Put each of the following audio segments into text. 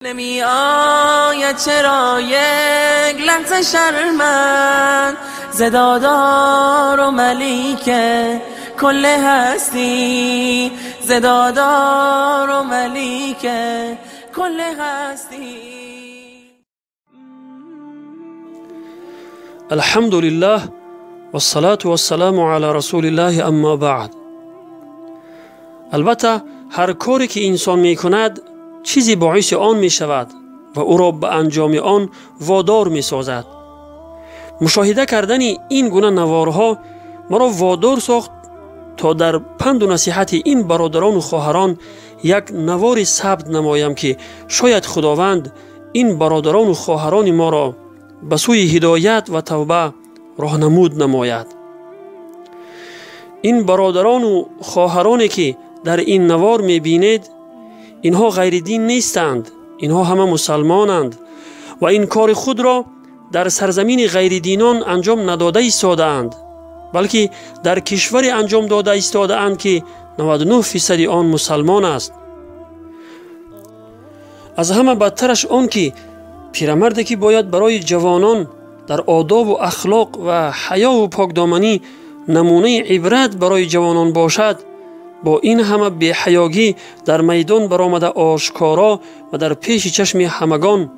نمی آید چرا یک لحظه شرمند زدادار و ملیک کل هستی زدادار و ملیک کل هستی. الحمد لله والصلاة والسلام علی رسول الله اما بعد. البته هر کاری که انسان می کند چیزی باعث آن می شود و او را به انجام آن وادار می سازد. مشاهده کردن این گونه نوارها مرا وادار ساخت تا در پند و نصیحت این برادران و خواهران یک نواری ثبت نمایم که شاید خداوند این برادران و خواهران ما را به سوی هدایت و توبه راهنمود نماید. این برادران و خواهرانی که در این نوار می بینید اینها غیر دین نیستند، اینها همه مسلمانند و این کار خود را در سرزمین غیر دینان انجام نداده ایستاده‌اند، بلکه در کشوری انجام داده ایستاده‌اند که 99% آن مسلمان است. از همه بدترش آن که پیرمردی که باید برای جوانان در آداب و اخلاق و حیا و پاکدامنی نمونه عبرت برای جوانان باشد، با این همه بی‌حیاگی در میدان برآمده آشکارا و در پیش چشم همگان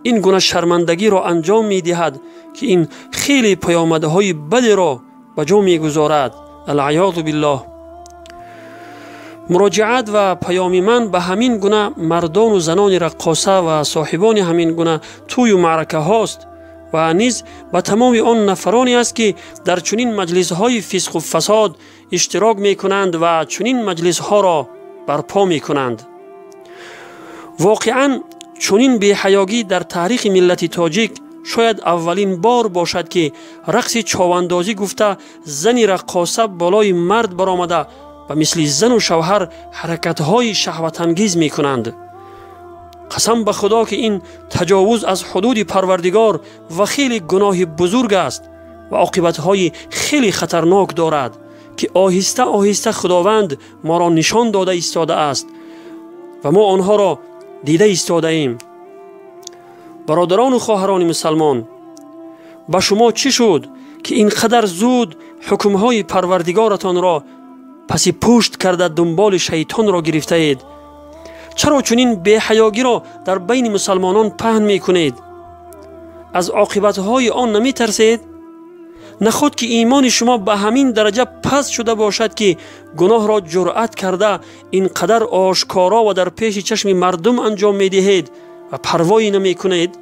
این گونه شرمندگی را انجام می دهد که این خیلی پیامده های بدی را به جا می گذارد. العیاذ بالله. مراجعت و پیام من به همین گونه مردان و زنان رقاصه و صاحبان همین گونه توی و معرکه هاست و نیز به تمام آن نفرانی است که در چنین مجلس های فسق و فساد اشتراک می کنند و چنین مجلس ها را برپا می کنند. واقعا چنین بی‌حیاگی در تاریخ ملت تاجیک شاید اولین بار باشد که رقص چاواندازی گفته زن رقاصه بالای مرد برآمده و مثل زن و شوهر حرکت های شهوت انگیز می کنند. قسم به خدا که این تجاوز از حدود پروردگار و خیلی گناه بزرگ است و عاقبت های خیلی خطرناک دارد که آهسته آهسته خداوند ما را نشان داده ایستاده است و ما آنها را دیده ایستاده ایم. برادران و خواهران مسلمان، به شما چی شد که اینقدر زود حکمهای پروردگارتان را پس پشت کرده دنبال شیطان را گرفته اید؟ چرا چنین بی‌حیاگی را در بین مسلمانان پهن می کنید؟ از عاقبت‌های آن نمی ترسید؟ نخود که ایمان شما به همین درجه پست شده باشد که گناه را جرأت کرده اینقدر آشکارا و در پیش چشم مردم انجام می دهید و پروایی نمی کنید؟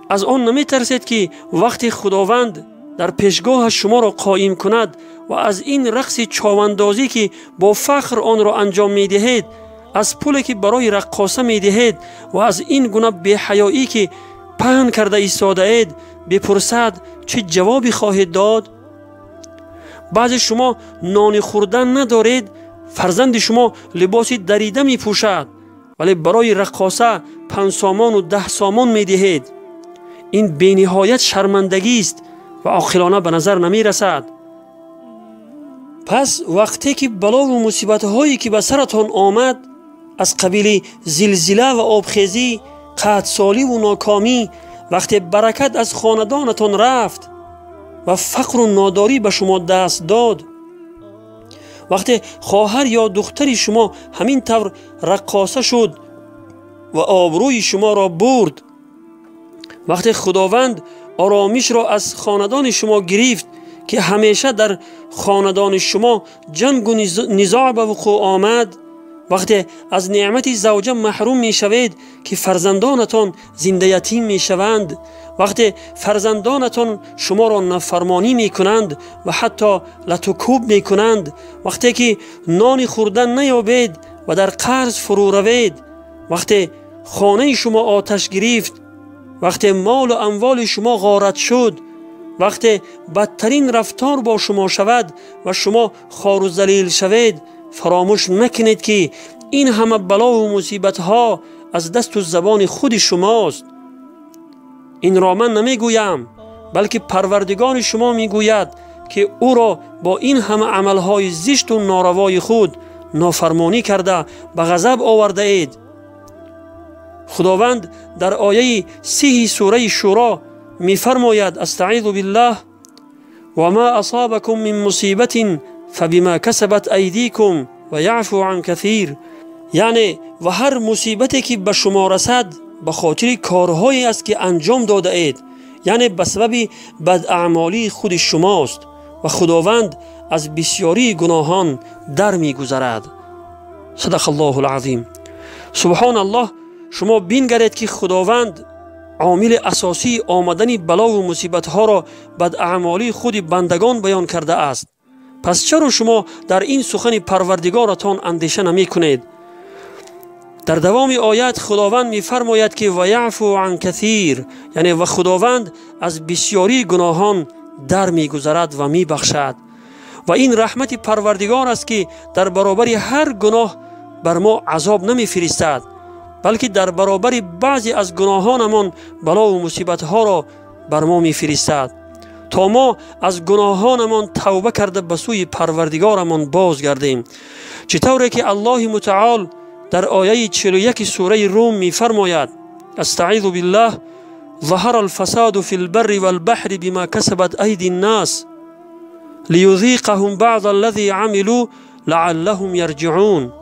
از آن نمی ترسید که وقتی خداوند در پیشگاه شما را قائم کند و از این رقص چاواندازی که با فخر آن را انجام می دهید، از پولی که برای رقاصه می دهید و از این گونه بی‌حیایی که پهن کرده ایستاده اید بپرسد چه جوابی خواهید داد؟ بعضی شما نان خوردن ندارید، فرزند شما لباس دریده می پوشد ولی برای رقاصه 5 سامان و 10 سامان می دهید. این بی‌نهایت شرمندگی است و عاقلانه به نظر نمی رسد. پس وقتی که بلا و مصیبت هایی که به سرتان آمد از قبیل زلزله و آبخیزی، قحطسالی و ناکامی، وقتی برکت از خاندانتان رفت و فقر و ناداری به شما دست داد، وقتی خواهر یا دختری شما همین طور رقاصه شد و آبروی شما را برد، وقتی خداوند آرامش را از خاندان شما گرفت که همیشه در خاندان شما جنگ و نزاع به وقوع آمد، وقتی از نعمت زوجه محروم می شوید که فرزندانتان زنده یتیم می شوند، وقتی فرزندانتان شما را نافرمانی می کنند و حتی لطوکوب می کنند، وقتی که نان خوردن نیابید و در قرض فرو روید، وقتی خانه شما آتش گرفت، وقتی مال و اموال شما غارت شد، وقتی بدترین رفتار با شما شود و شما خوار و ذلیل شوید، فراموش نکنید که این همه بلا و مصیبت ها از دست و زبان خود شماست. این را من نمی گویم، بلکه پروردگار شما می گوید که او را با این همه عملهای زشت و ناروای خود نافرمانی کرده به غضب آورده اید خداوند در آیه 30 سوره شورا می‌فرماید استعیذ بالله و ما اصابکم من مصیبت فبما کسبت ایدیکم و یعفو عن کثیر. یعنی و هر مصیبتی که به شما رسد به خاطر کارهایی است که انجام داده اید، یعنی به سبب بداعمالی خود شماست و خداوند از بسیاری گناهان در می‌گذرد. صدق الله العظیم. سبحان الله. شما بینگرید که خداوند عامل اساسی آمدن بلا و مصیبت ها را بداعمالی خود بندگان بیان کرده است. پس چرا شما در این سخن پروردگارتان اندیشه نمی کنید؟ در دوام آیت خداوند می فرماید که و یعفو عن کثیر، یعنی و خداوند از بسیاری گناهان در می گذرد و می بخشد. و این رحمت پروردگار است که در برابر هر گناه بر ما عذاب نمی فرستد، بلکه در برابر بعضی از گناهانمان بلا و مصیبت ها را بر ما می فرستد تا ما از گناهانمان توبه کرده به سوی پروردگارمان بازگردیم. چطوری که الله متعال در آیه 41 سوره روم می فرماید استعیذ بالله ظهر الفساد في البر والبحر بما كسبت أيدي الناس ليذيقهم بعض الذي عملوا لعلهم يرجعون.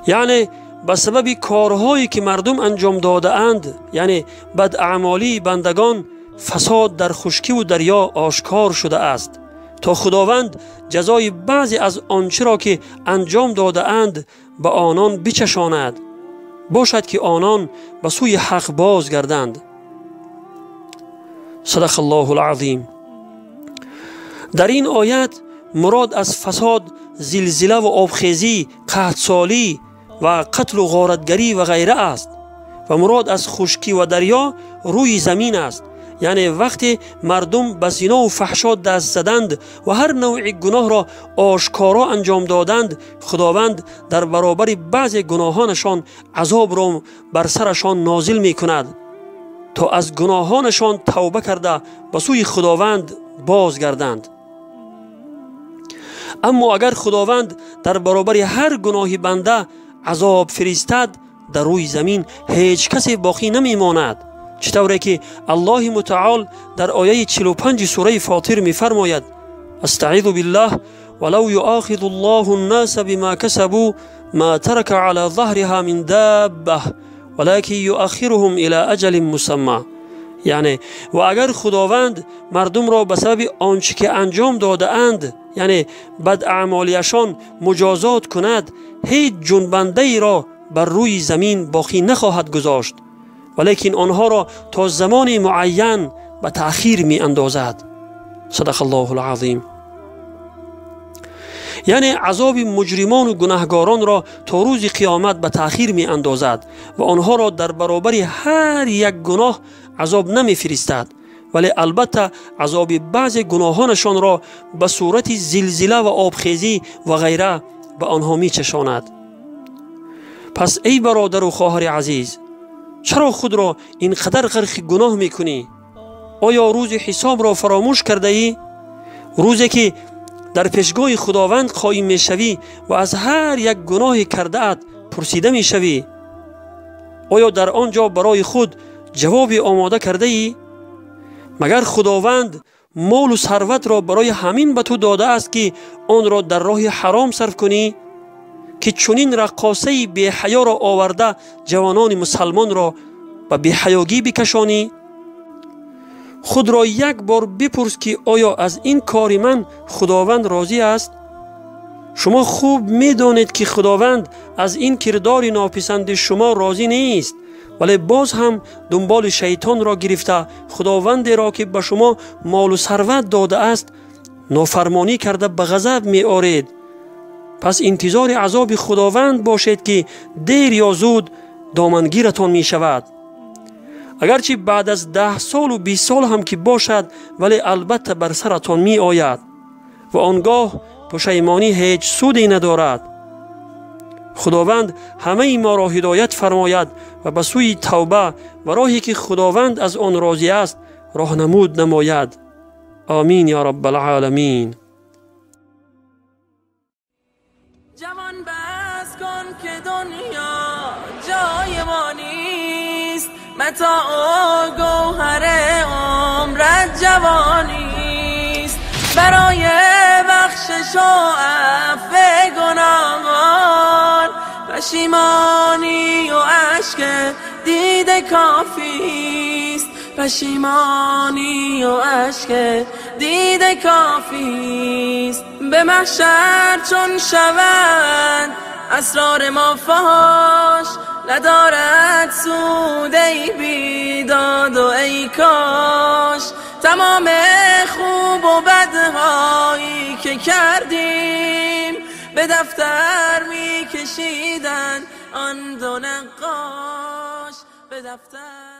یعنی به سبب کارهایی که مردم انجام داده اند، یعنی بداعمالی بندگان، فساد در خشکی و دریا آشکار شده است تا خداوند جزای بعضی از آنچه را که انجام داده اند به آنان بچشاند، باشد که آنان به سوی حق بازگردند. صدق الله العظیم. در این آیت مراد از فساد زلزله و آبخیزی، قحطسالی و قتل و غارتگری و غیره است و مراد از خشکی و دریا روی زمین است. یعنی وقتی مردم به زنا و فحشا دست زدند و هر نوع گناه را آشکارا انجام دادند، خداوند در برابر بعضی گناهانشان عذاب را بر سرشان نازل می کند تا از گناهانشان توبه کرده به سوی خداوند بازگردند. اما اگر خداوند در برابر هر گناهی بنده عذاب فرستد، در روی زمین هیچ کسی باقی نمی ماند. چطوری که الله متعال در آیه 45 سوره فاطر می فرماید استعیذ بالله ولو یؤاخذ الله الناس بما كسبوا ما ترك على ظهرها من دابه ولكن یؤخرهم الى اجل مسمى. یعنی و اگر خداوند مردم را به سبب آنچه که انجام داده اند، یعنی بداعمالیشان مجازات کند، هیچ جنبنده ای را بر روی زمین باقی نخواهد گذاشت، ولیکن آنها را تا زمان معین به تأخیر می اندازد. صدق الله العظیم. یعنی عذاب مجرمان و گناهگاران را تا روز قیامت به تأخیر می اندازد و آنها را در برابر هر یک گناه عذاب نمی فرستد، ولی البته عذاب بعض گناهانشان را به صورت زلزله و آبخیزی و غیره به آنها می چشاند. پس ای برادر و خواهر عزیز، چرا خود را اینقدر غرق گناه می کنی؟ آیا روز حساب را فراموش کرده ای؟ روزی که در پیشگاه خداوند قایم می شوی و از هر یک گناه کرده ات پرسیده می شوی، آیا در آنجا برای خود جوابی آماده کرده ای؟ مگر خداوند مال و ثروت را برای همین به تو داده است که آن را در راه حرام صرف کنی؟ که چنین رقاصه بی حیا را آورده جوانان مسلمان را به بی حیاگی بکشانی؟ خود را یک بار بپرس که آیا از این کار من خداوند راضی است؟ شما خوب می دانید که خداوند از این کردار ناپسند شما راضی نیست، ولی باز هم دنبال شیطان را گرفته خداوند را که به شما مال و ثروت داده است نافرمانی کرده به غضب می آرید. پس انتظار عذاب خداوند باشید که دیر یا زود دامنگیرتان می شود. اگرچه بعد از 10 سال و 20 سال هم که باشد، ولی البته بر سرتان می آید و آنگاه پشیمانی هیچ سودی ندارد. خداوند همه ما را هدایت فرماید و به سوی توبه و راهی که خداوند از آن راضی است راهنمود نماید. آمین یا رب العالمین. جوان بس کن که دنیا جای ما متاع و گوهر عمرت جوانیست، برای بخشش و عفو گناهان پشیمانی و اشک دیده کافیست، پشیمانی و اشک دیده کافیست. به محشر چون شوند اسرار ما فاش، ندارد سود ای بیداد و ای کاش تمام خوب و بدهایی که کردیم به دفتر می کشیدن آن دو نقاش، به دفتر